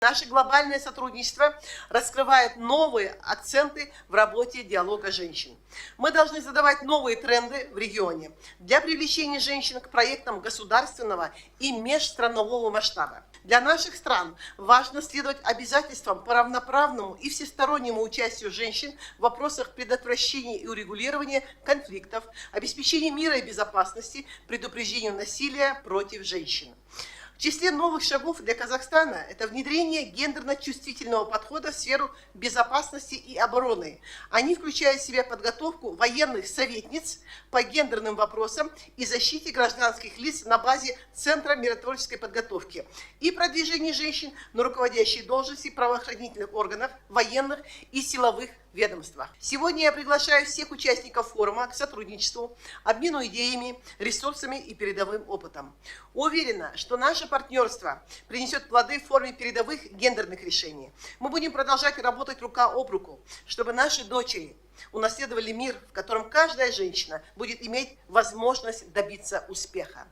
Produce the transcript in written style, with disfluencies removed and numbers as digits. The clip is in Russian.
Наше глобальное сотрудничество раскрывает новые акценты в работе диалога женщин. Мы должны задавать новые тренды в регионе для привлечения женщин к проектам государственного и межстранового масштаба. Для наших стран важно следовать обязательствам по равноправному и всестороннему участию женщин в вопросах предотвращения и урегулирования конфликтов, обеспечения мира и безопасности, предупреждения насилия против женщин. В числе новых шагов для Казахстана это внедрение гендерно-чувствительного подхода в сферу безопасности и обороны. Они включают в себя подготовку военных советниц по гендерным вопросам и защите гражданских лиц на базе Центра миротворческой подготовки и продвижение женщин на руководящие должности правоохранительных органов, военных и силовых ведомствах. Сегодня я приглашаю всех участников форума к сотрудничеству, обмену идеями, ресурсами и передовым опытом. Уверена, что наше партнерство принесет плоды в форме передовых гендерных решений. Мы будем продолжать работать рука об руку, чтобы наши дочери унаследовали мир, в котором каждая женщина будет иметь возможность добиться успеха.